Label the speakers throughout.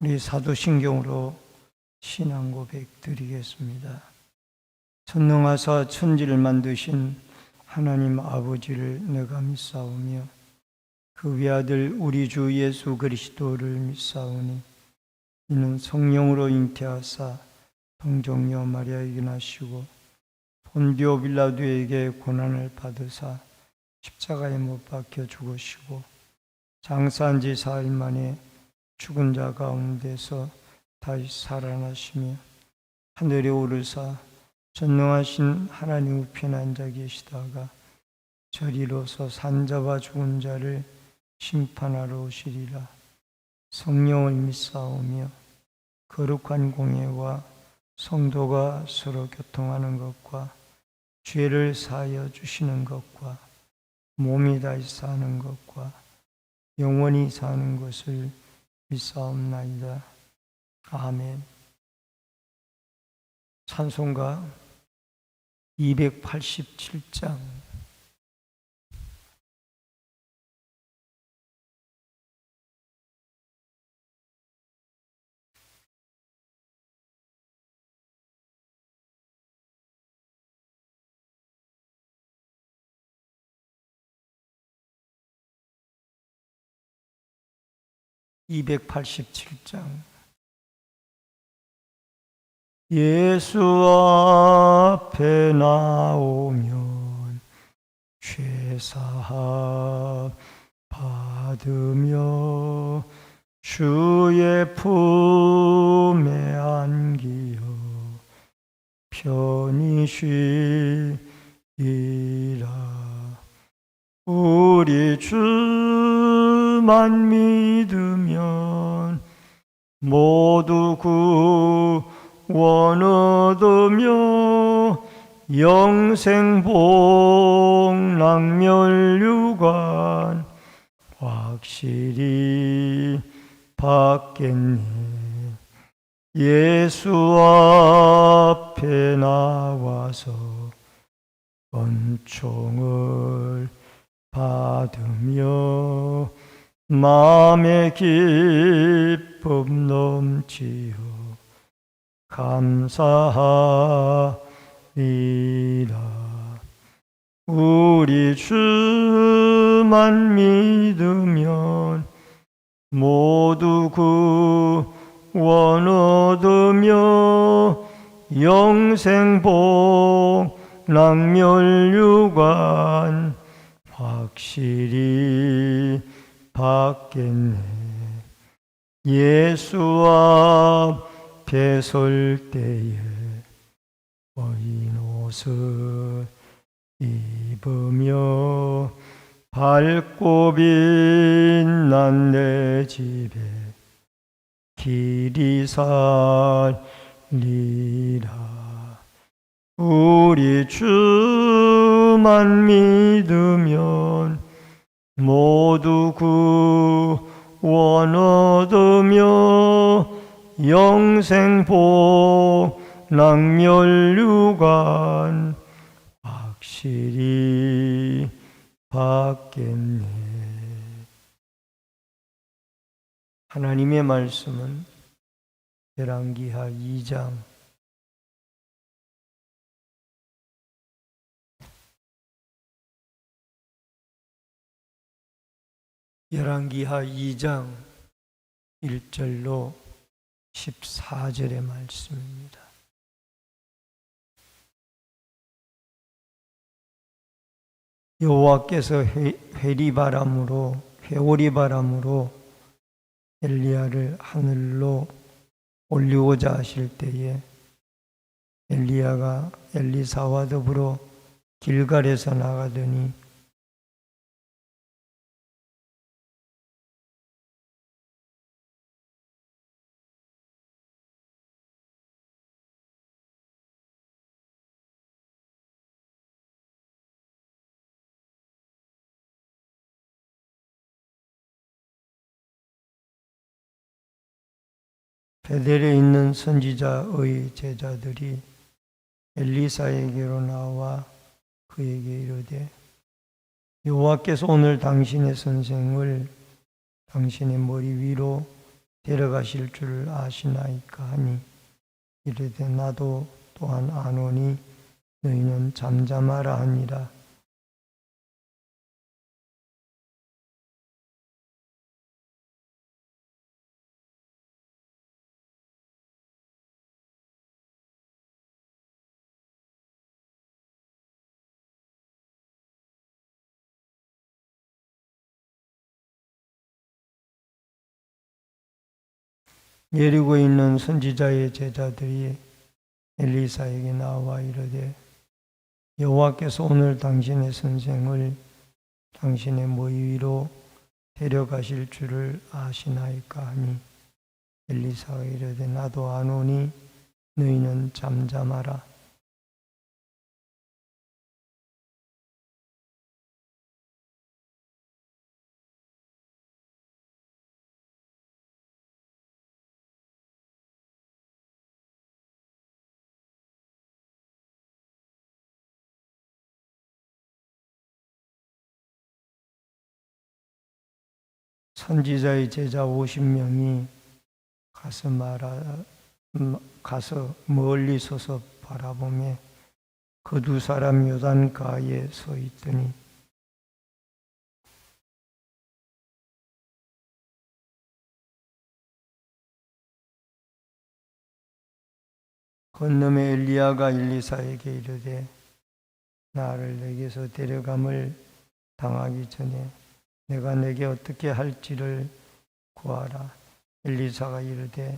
Speaker 1: 우리 사도신경으로 신앙 고백 드리겠습니다. 전능하사 천지를 만드신 하나님 아버지를 내가 믿사오며 그 외아들 우리 주 예수 그리스도를 믿사오니 이는 성령으로 잉태하사 동정녀 마리아에게 나시고 본디오 빌라도에게 고난을 받으사 십자가에 못 박혀 죽으시고 장사한 지 4일 만에 죽은 자 가운데서 다시 살아나시며 하늘에 오르사 전능하신 하나님 우편에 앉아 계시다가 저리로서 산자와 죽은 자를 심판하러 오시리라. 성령을 믿사오며 거룩한 공예와 성도가 서로 교통하는 것과 죄를 사하여 주시는 것과 몸이 다시 사는 것과 영원히 사는 것을 믿사옵나이다. 아멘. 찬송가 287장. 예수 앞에 나오면 죄사함 받으며 주의 품에 안기어 편히 쉬리라. 우리 주만 믿으면 모두 구원 얻으며 영생 복락멸류관 확실히 받겠네. 예수 앞에 나와서 은총을 받으며 마음의 기쁨 넘치어 감사하리라. 우리 주만 믿으면 모두 구원 얻으며 영생 복락멸류관 확실히 받겠네. 예수 앞에 설 때에 어린 옷을 입으며 밝고 빛난 내 집에 길이 살리라. 우리 주만 믿으면 모두 구원 얻으며 영생 복락멸류관 확실히 받겠네. 하나님의 말씀은 열왕기하 2장 1절로 14절의 말씀입니다. 여호와께서 회오리바람으로 엘리야를 하늘로 올리고자 하실 때에 엘리야가 엘리사와 더불어 길갈에서 나가더니 베델에 있는 선지자의 제자들이 엘리사에게로 나와 그에게 이르되 여호와께서 오늘 당신의 선생을 당신의 머리 위로 데려가실 줄 아시나이까 하니 이르되 나도 또한 아노니 너희는 잠잠하라 하니라. 예리고에 있는 선지자의 제자들이 엘리사에게 나와 이르되 여호와께서 오늘 당신의 선생을 당신의 머리 위로 데려가실 줄을 아시나이까 하니 엘리사가 이르되 나도 아노니 너희는 잠잠하라. 선지자의 제자 50명이 가서 멀리 서서 바라보며 그 두 사람 요단가에 서 있더니 건너에 엘리야가 엘리사에게 이르되 나를 내게서 데려감을 당하기 전에 내가 내게 어떻게 할지를 구하라. 엘리사가 이르되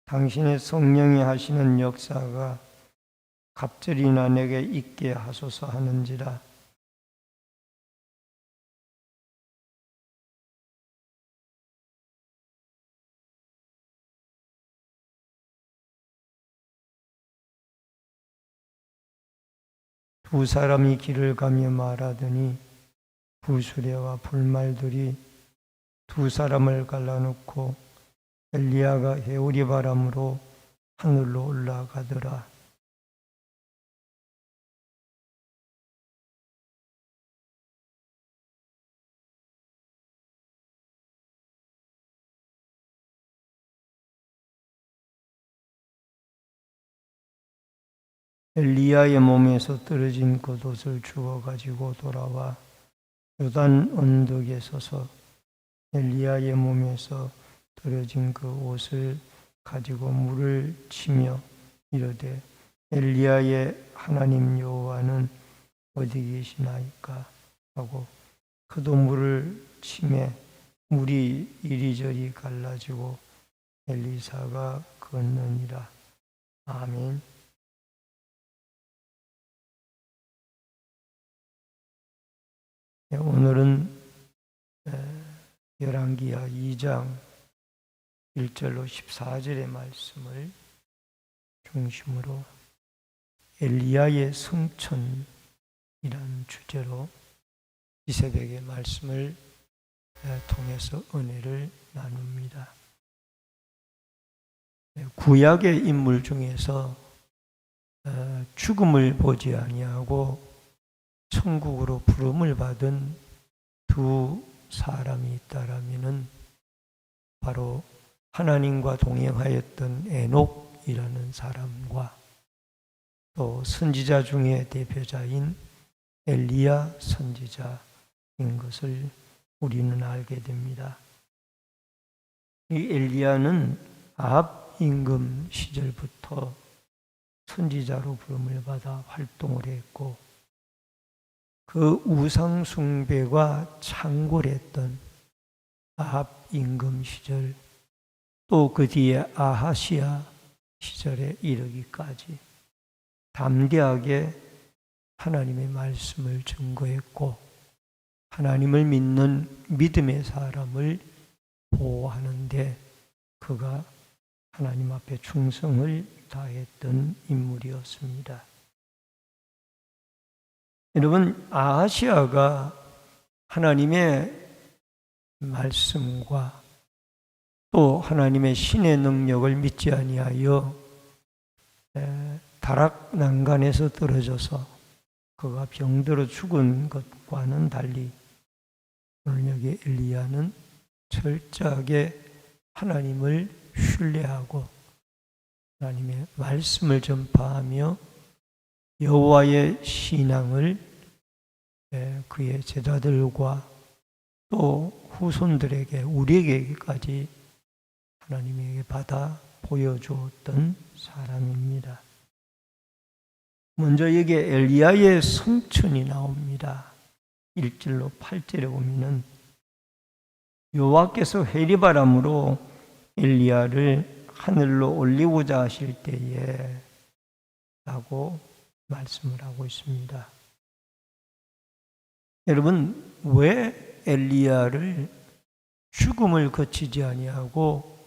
Speaker 1: 당신의 성령이 하시는 역사가 갑절이나 내게 있게 하소서 하는지라. 두 사람이 길을 가며 말하더니 부수레와 불말들이 두 사람을 갈라놓고 엘리야가 해오리 바람으로 하늘로 올라가더라. 엘리야의 몸에서 떨어진 겉옷을 주워 가지고 돌아와 요단 언덕에 서서 엘리야의 몸에서 떨어진 그 옷을 가지고 물을 치며 이르되 엘리야의 하나님 여호와는 어디 계시나이까 하고 그도 물을 치매 물이 이리저리 갈라지고 엘리사가 걷느니라. 아멘. 오늘은 열왕기하 2장 1절로 14절의 말씀을 중심으로 엘리야의 성천이라는 주제로 이 새벽의 말씀을 통해서 은혜를 나눕니다. 구약의 인물 중에서 죽음을 보지 아니하고 천국으로 부름을 받은 두 사람이 있다라면은 바로 하나님과 동행하였던 에녹이라는 사람과 또 선지자 중에 대표자인 엘리야 선지자인 것을 우리는 알게 됩니다. 이 엘리야는 아합 임금 시절부터 선지자로 부름을 받아 활동을 했고 그 우상 숭배가 창궐했던 아합 임금 시절 또 그 뒤에 아하시아 시절에 이르기까지 담대하게 하나님의 말씀을 증거했고 하나님을 믿는 믿음의 사람을 보호하는데 그가 하나님 앞에 충성을 다했던 인물이었습니다. 여러분, 아하시아가 하나님의 말씀과 또 하나님의 신의 능력을 믿지 아니하여 다락 난간에서 떨어져서 그가 병들어 죽은 것과는 달리 오늘 여기 엘리야는 철저하게 하나님을 신뢰하고 하나님의 말씀을 전파하며 여호와의 신앙을 그의 제자들과 또 후손들에게 우리에게까지 하나님에게 받아 보여주었던 사람입니다. 먼저 여기에 엘리야의 성천이 나옵니다. 1절로 8절에 보면은 여호와께서 회리바람으로 엘리야를 하늘로 올리고자 하실 때에 라고 말씀을 하고 있습니다. 여러분, 왜 엘리야를 죽음을 거치지 아니하고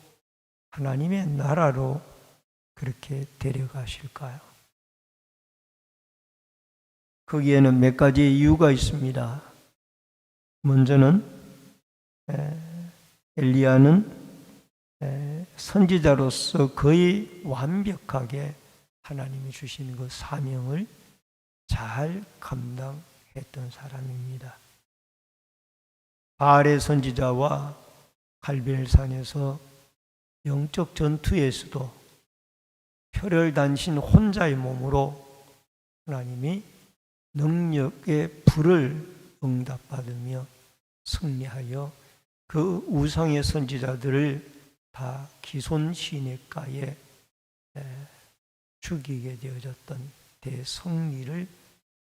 Speaker 1: 하나님의 나라로 그렇게 데려가실까요? 거기에는 몇 가지 이유가 있습니다. 먼저는 엘리야는 선지자로서 거의 완벽하게 하나님이 주신 그 사명을 잘 감당했던 사람입니다. 바알의 선지자와 갈멜산에서 영적 전투에서도 혈혈단신 혼자의 몸으로 하나님이 능력의 불을 응답받으며 승리하여 그 우상의 선지자들을 다 기손 시냇가에 죽이게 되어졌던 대승리를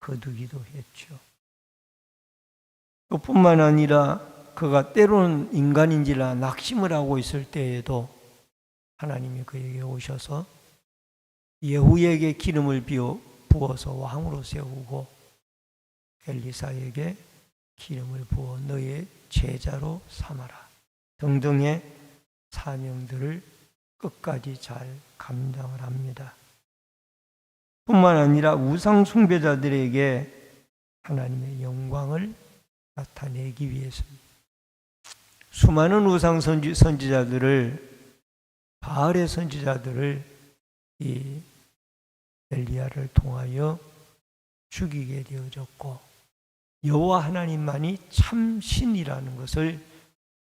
Speaker 1: 거두기도 했죠. 또 뿐만 아니라 그가 때로는 인간인지라 낙심을 하고 있을 때에도 하나님이 그에게 오셔서 예후에게 기름을 부어서 왕으로 세우고 엘리사에게 기름을 부어 너의 제자로 삼아라 등등의 사명들을 끝까지 잘 감당을 합니다. 뿐만 아니라 우상 숭배자들에게 하나님의 영광을 나타내기 위해서입니다. 수많은 우상 선지자들을 바알의 선지자들을 이 엘리야를 통하여 죽이게 되어졌고 여호와 하나님만이 참 신이라는 것을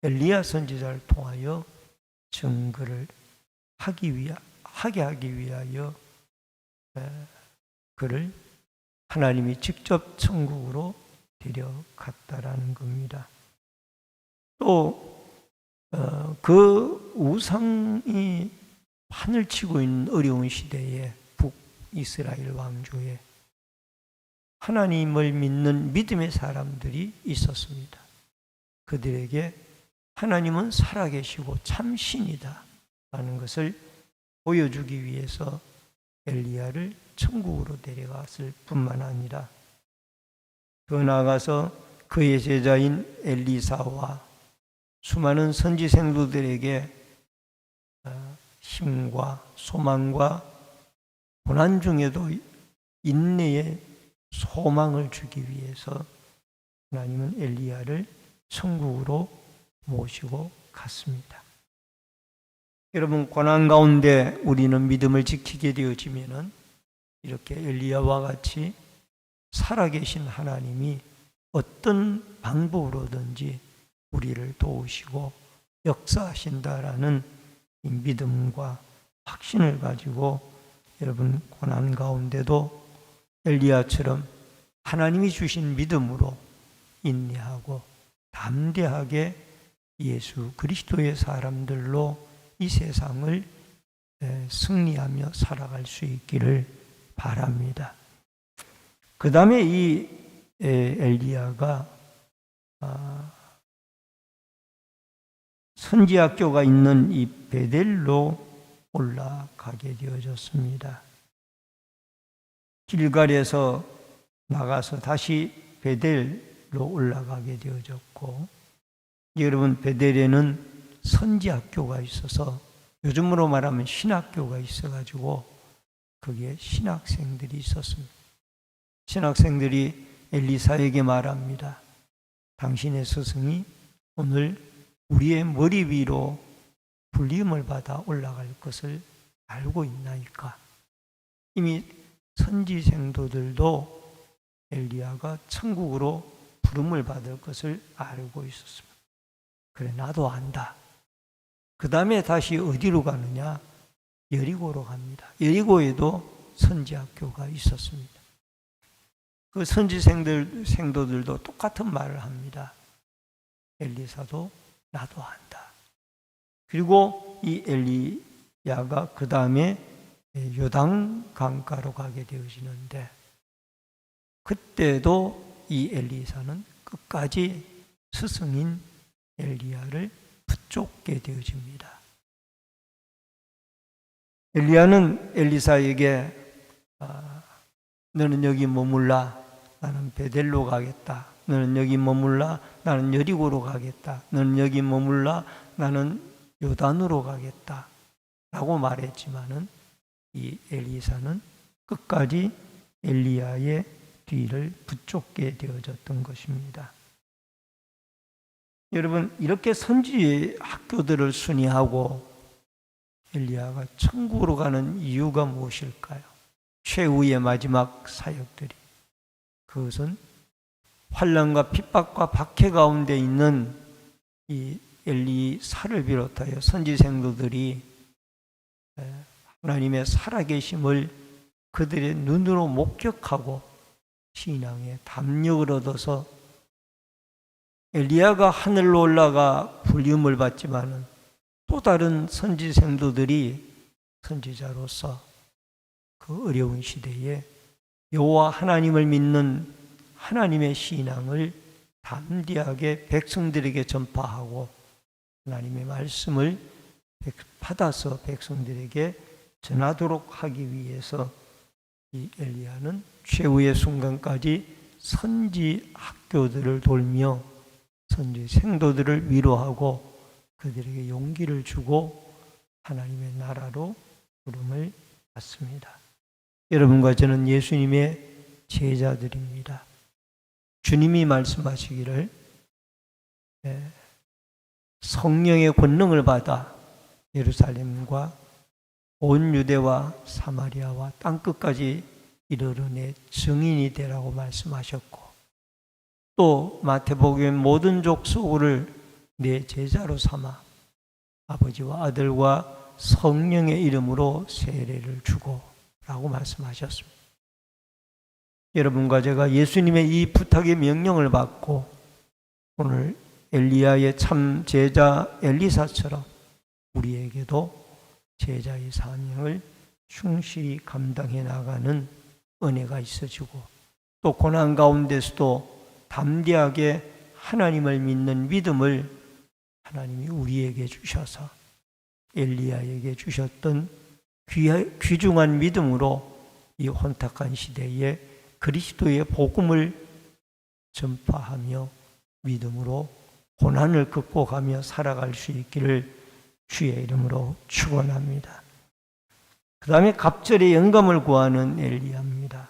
Speaker 1: 엘리야 선지자를 통하여 증거를 하게 하기 위하여 그를 하나님이 직접 천국으로 데려갔다라는 겁니다. 또 그 우상이 판을 치고 있는 어려운 시대에 북이스라엘 왕조에 하나님을 믿는 믿음의 사람들이 있었습니다. 그들에게 하나님은 살아계시고 참 신이다 라는 것을 보여주기 위해서 엘리야를 천국으로 데려갔을 뿐만 아니라 더 나아가서 그의 제자인 엘리사와 수많은 선지 생도들에게 힘과 소망과 고난 중에도 인내의 소망을 주기 위해서 하나님은 엘리야를 천국으로 모시고 갔습니다. 여러분, 고난 가운데 우리는 믿음을 지키게 되어지면은 이렇게 엘리야와 같이 살아계신 하나님이 어떤 방법으로든지 우리를 도우시고 역사하신다라는 이 믿음과 확신을 가지고 여러분 고난 가운데도 엘리야처럼 하나님이 주신 믿음으로 인내하고 담대하게 예수 그리스도의 사람들로 이 세상을 승리하며 살아갈 수 있기를 바랍니다. 그 다음에 이 엘리야가 선지학교가 있는 이 베델로 올라가게 되어졌습니다. 길갈에서 나가서 다시 베델로 올라가게 되어졌고, 여러분 베델에는 선지학교가 있어서 요즘으로 말하면 신학교가 있어가지고 거기에 신학생들이 있었습니다. 신학생들이 엘리사에게 말합니다. 당신의 스승이 오늘 우리의 머리 위로 불림을 받아 올라갈 것을 알고 있나이까? 이미 선지 생도들도 엘리야가 천국으로 부름을 받을 것을 알고 있었습니다. 그래, 나도 안다. 그 다음에 다시 어디로 가느냐? 여리고로 갑니다. 여리고에도 선지학교가 있었습니다. 그 선지생도들도 똑같은 말을 합니다. 엘리사도 나도 한다. 그리고 이 엘리야가 그 다음에 요단 강가로 가게 되어지는데, 그때도 이 엘리사는 끝까지 스승인 엘리야를 붙잡게 되어집니다. 엘리야는 엘리사에게 너는 여기 머물라, 나는 베델로 가겠다. 너는 여기 머물라, 나는 여리고로 가겠다. 너는 여기 머물라, 나는 요단으로 가겠다 라고 말했지만은 이 엘리사는 끝까지 엘리야의 뒤를 붙잡게 되어졌던 것입니다. 여러분, 이렇게 선지의 학교들을 순회하고 엘리야가 천국으로 가는 이유가 무엇일까요? 최후의 마지막 사역들이, 그것은 환난과 핍박과 박해 가운데 있는 이 엘리사를 비롯하여 선지생도들이 하나님의 살아계심을 그들의 눈으로 목격하고 신앙의 담력을 얻어서 엘리야가 하늘로 올라가 불림을 받지만은 또 다른 선지생도들이 선지자로서 그 어려운 시대에 여호와 하나님을 믿는 하나님의 신앙을 담대하게 백성들에게 전파하고 하나님의 말씀을 받아서 백성들에게 전하도록 하기 위해서 이 엘리야는 최후의 순간까지 선지 학교들을 돌며 선지 생도들을 위로하고 그들에게 용기를 주고 하나님의 나라로 부름을 받습니다. 여러분과 저는 예수님의 제자들입니다. 주님이 말씀하시기를 성령의 권능을 받아 예루살렘과 온 유대와 사마리아와 땅끝까지 이르러 내 증인이 되라고 말씀하셨고, 또 마태복음의 모든 족속을 내 제자로 삼아 아버지와 아들과 성령의 이름으로 세례를 주고 라고 말씀하셨습니다. 여러분과 제가 예수님의 이 부탁의 명령을 받고 오늘 엘리야의 참 제자 엘리사처럼 우리에게도 제자의 사명을 충실히 감당해 나가는 은혜가 있어지고, 또 고난 가운데서도 담대하게 하나님을 믿는 믿음을 하나님이 우리에게 주셔서 엘리야에게 주셨던 귀중한 믿음으로 이 혼탁한 시대에 그리스도의 복음을 전파하며 믿음으로 고난을 극복하며 살아갈 수 있기를 주의 이름으로 축원합니다. 그 다음에 갑절의 영감을 구하는 엘리야입니다.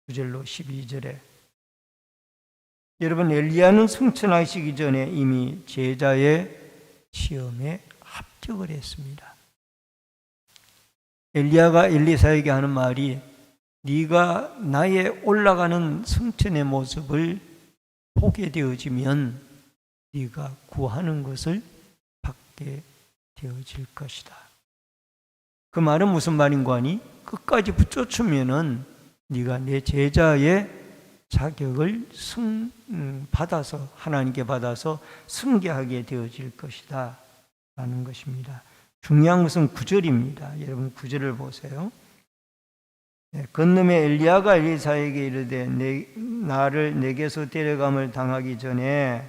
Speaker 1: 9절로 12절에 여러분, 엘리야는 승천하시기 전에 이미 제자의 시험에 합격을 했습니다. 엘리야가 엘리사에게 하는 말이, 네가 나의 올라가는 승천의 모습을 보게 되어지면 네가 구하는 것을 받게 되어질 것이다. 그 말은 무슨 말인가 하니, 끝까지 붙여주면은 네가 내 제자의 자격을 받아서 하나님께 받아서 승계하게 되어질 것이다 라는 것입니다. 중요한 것은 9절입니다. 여러분 9절을 보세요. 건너에 엘리야가 엘리사에게 이르되 나를 내게서 데려감을 당하기 전에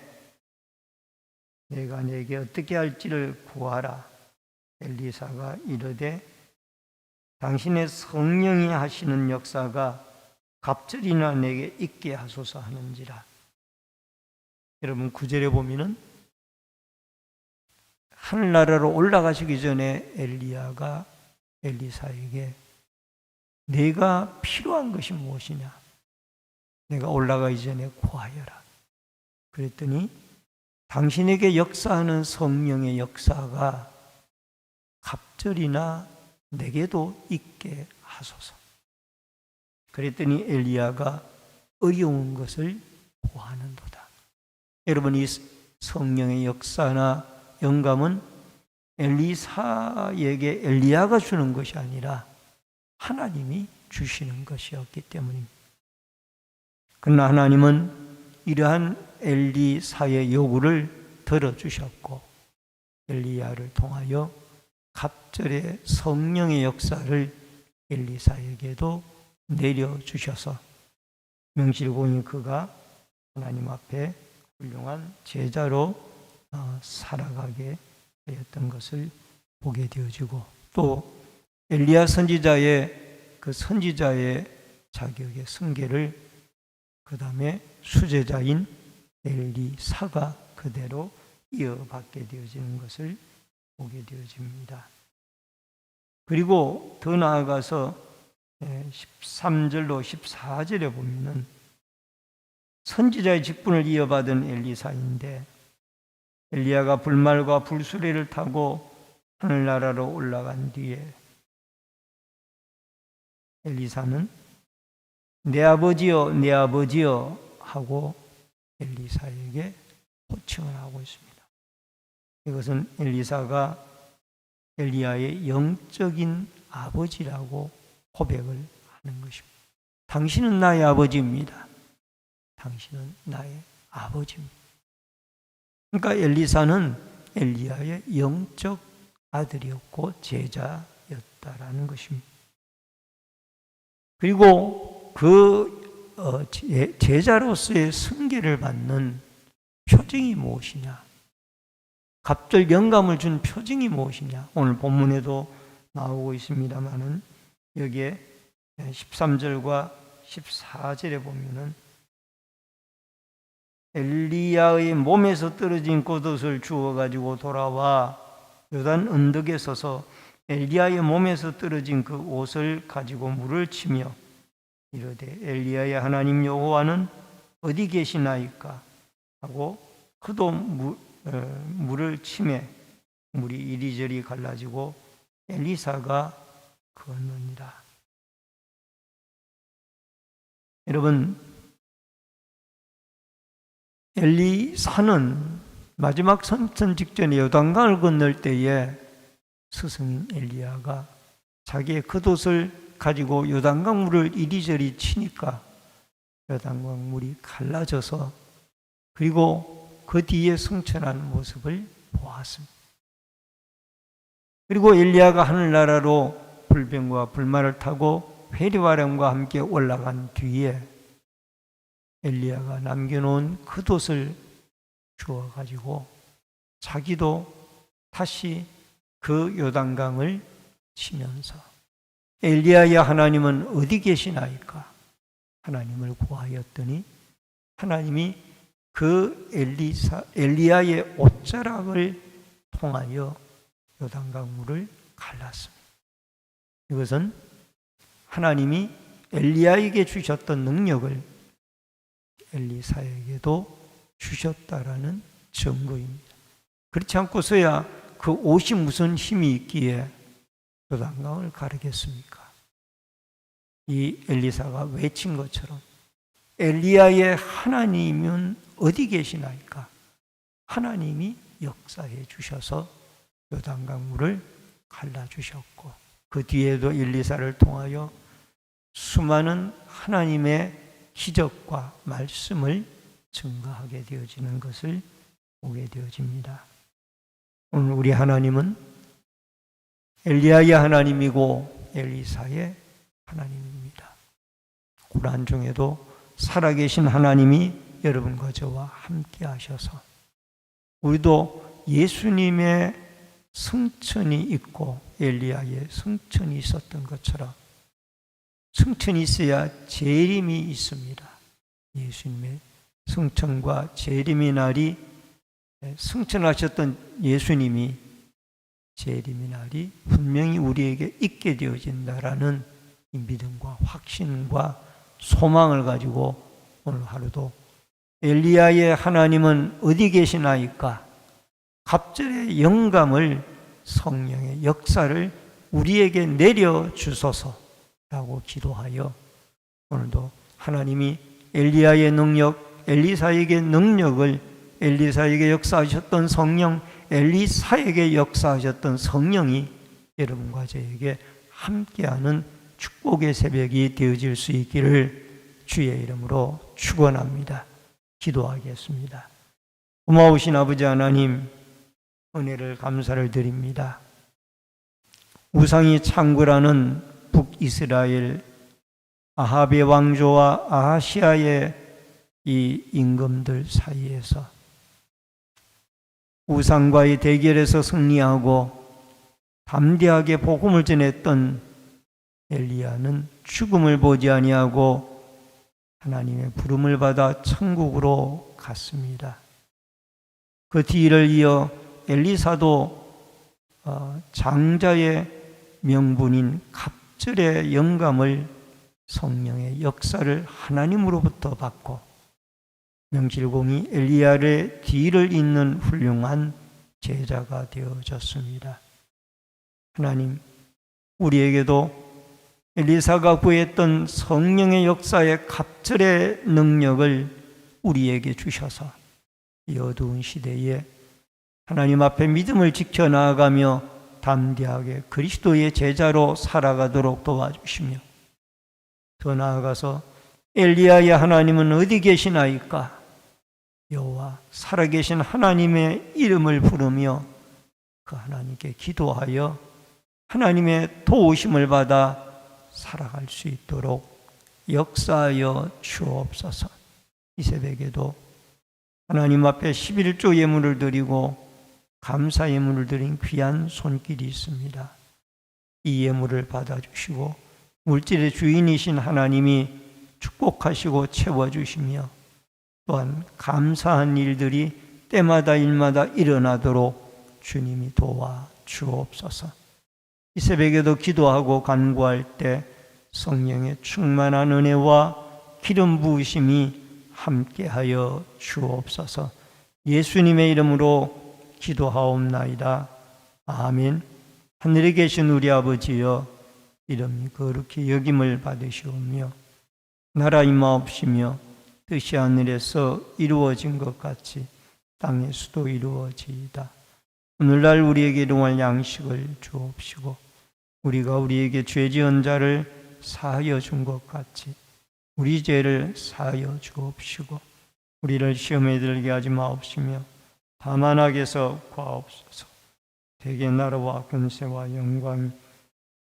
Speaker 1: 내가 내게 어떻게 할지를 구하라. 엘리사가 이르되 당신의 성령이 하시는 역사가 갑절이나 내게 있게 하소서 하는지라. 여러분 9절에 보면은 하늘나라로 올라가시기 전에 엘리야가 엘리사에게 내가 필요한 것이 무엇이냐, 내가 올라가기 전에 구하여라. 그랬더니 당신에게 역사하는 성령의 역사가 갑절이나 내게도 있게 하소서. 그랬더니 엘리야가 어려운 것을 구하는도다. 여러분, 이 성령의 역사나 영감은 엘리사에게 엘리야가 주는 것이 아니라 하나님이 주시는 것이었기 때문입니다. 그러나 하나님은 이러한 엘리사의 요구를 들어주셨고 엘리야를 통하여 갑절의 성령의 역사를 엘리사에게도 내려주셔서 명실공히 그가 하나님 앞에 훌륭한 제자로 살아가게 되었던 것을 보게 되어지고, 또 엘리야 선지자의 그 선지자의 자격의 승계를 그 다음에 수제자인 엘리사가 그대로 이어받게 되어지는 것을 보게 되어집니다. 그리고 더 나아가서 13절로 14절에 보면은 선지자의 직분을 이어받은 엘리사인데, 엘리야가 불말과 불수레를 타고 하늘나라로 올라간 뒤에 엘리사는 내 아버지여 내 아버지여 하고 엘리사에게 호칭을 하고 있습니다. 이것은 엘리사가 엘리야의 영적인 아버지라고 고백을 하는 것입니다. 당신은 나의 아버지입니다. 당신은 나의 아버지입니다. 그러니까 엘리사는 엘리야의 영적 아들이었고 제자였다라는 것입니다. 그리고 그 제자로서의 승계를 받는 표징이 무엇이냐? 갑절 영감을 준 표징이 무엇이냐? 오늘 본문에도 나오고 있습니다만은 여기에 13절과 14절에 보면은 엘리야의 몸에서 떨어진 겉옷을 주워 가지고 돌아와 요단 언덕에 서서 엘리야의 몸에서 떨어진 그 옷을 가지고 물을 치며 이르되 엘리야의 하나님 여호와는 어디 계시나이까 하고 그도 물을 치매 물이 이리저리 갈라지고 엘리사가 건너니라. 여러분, 엘리사는 마지막 선천 직전에 요단강을 건널 때에 스승인 엘리야가 자기의 겉옷을 가지고 요단강 물을 이리저리 치니까 요단강 물이 갈라져서 그리고 그 뒤에 승천하는 모습을 보았습니다. 그리고 엘리야가 하늘나라로 불병과 불말을 타고 회리와람과 함께 올라간 뒤에 엘리야가 남겨놓은 겉옷을 주워가지고 자기도 다시 그 요단강을 치면서 엘리야의 하나님은 어디 계시나이까 하나님을 구하였더니 하나님이 그 엘리야의 옷자락을 통하여 요단강 물을 갈랐습니다. 이것은 하나님이 엘리야에게 주셨던 능력을 엘리사에게도 주셨다라는 증거입니다. 그렇지 않고서야 그 옷이 무슨 힘이 있기에 요단강을 가르겠습니까? 이 엘리사가 외친 것처럼 엘리야의 하나님은 어디 계시나이까? 하나님이 역사해 주셔서 요단강 물을 갈라주셨고 그 뒤에도 엘리사를 통하여 수많은 하나님의 기적과 말씀을 증거하게 되어지는 것을 보게 되어집니다. 오늘 우리 하나님은 엘리야의 하나님이고 엘리사의 하나님입니다. 고난 중에도 살아계신 하나님이 여러분과 저와 함께 하셔서 우리도 예수님의 승천이 있고 엘리야의 승천이 있었던 것처럼 승천이 있어야 재림이 있습니다. 예수님의 승천과 재림의 날이 승천하셨던 예수님이 재림의 날이 분명히 우리에게 있게 되어진다라는 이 믿음과 확신과 소망을 가지고 오늘 하루도 엘리야의 하나님은 어디 계시나이까? 갑절의 영감을 성령의 역사를 우리에게 내려주소서라고 기도하여 오늘도 하나님이 엘리야의 능력, 엘리사에게 능력을 엘리사에게 역사하셨던 성령, 엘리사에게 역사하셨던 성령이 여러분과 저에게 함께하는 축복의 새벽이 되어질 수 있기를 주의 이름으로 축원합니다. 기도하겠습니다. 고마우신 아버지 하나님, 은혜를 감사를 드립니다. 우상이 창궐하는 북이스라엘 아합의 왕조와 아하시아의 이 임금들 사이에서 우상과의 대결에서 승리하고 담대하게 복음을 전했던 엘리야는 죽음을 보지 아니하고 하나님의 부름을 받아 천국으로 갔습니다. 그 뒤를 이어 엘리사도 장자의 명분인 갑절의 영감을 성령의 역사를 하나님으로부터 받고 명실공히 엘리야의 뒤를 잇는 훌륭한 제자가 되어졌습니다. 하나님, 우리에게도 엘리사가 구했던 성령의 역사의 갑절의 능력을 우리에게 주셔서 이 어두운 시대에 하나님 앞에 믿음을 지켜나가며 담대하게 그리스도의 제자로 살아가도록 도와주시며 더 나아가서 엘리야의 하나님은 어디 계시나이까? 여호와 살아계신 하나님의 이름을 부르며 그 하나님께 기도하여 하나님의 도우심을 받아 살아갈 수 있도록 역사하여 주옵소서. 이 새벽에도 하나님 앞에 11조 예물을 드리고 감사 예물을 드린 귀한 손길이 있습니다. 이 예물을 받아주시고 물질의 주인이신 하나님이 축복하시고 채워주시며 또한 감사한 일들이 때마다 일마다 일어나도록 주님이 도와 주옵소서. 이 새벽에도 기도하고 간구할 때 성령의 충만한 은혜와 기름 부으심이 함께하여 주옵소서. 예수님의 이름으로 기도하옵나이다. 아멘. 하늘에 계신 우리 아버지여, 이름이 거룩히 여김을 받으시오며 나라 임하옵시며 뜻이 하늘에서 이루어진 것 같이 땅에서도 이루어지이다. 오늘날 우리에게 일용할 양식을 주옵시고 우리가 우리에게 죄 지은 자를 사하여 준 것 같이 우리 죄를 사하여 주옵시고 우리를 시험에 들게 하지 마옵시며 다만 악에서 구하옵소서. 대개 나라와 권세와 영광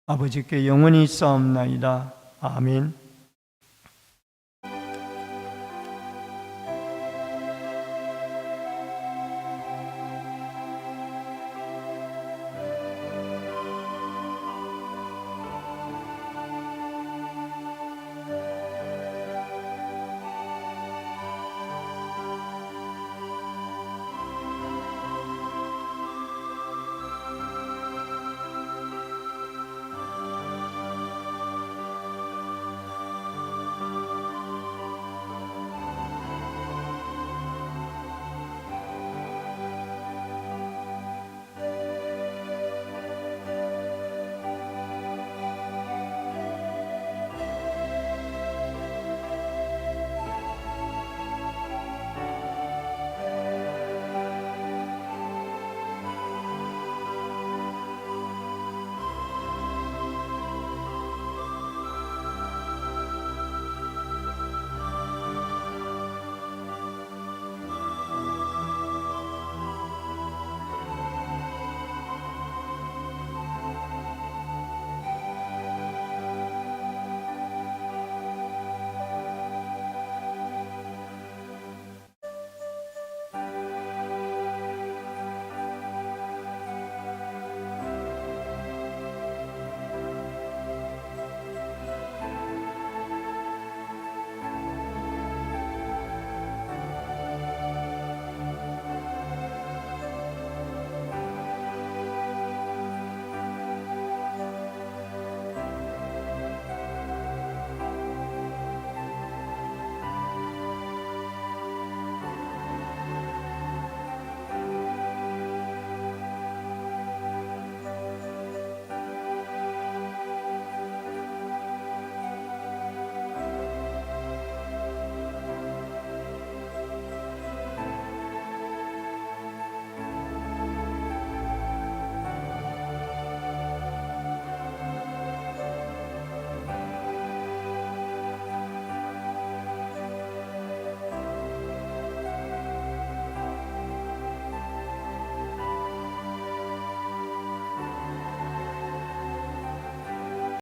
Speaker 1: 아버지께 영원히 있사옵나이다. 아멘.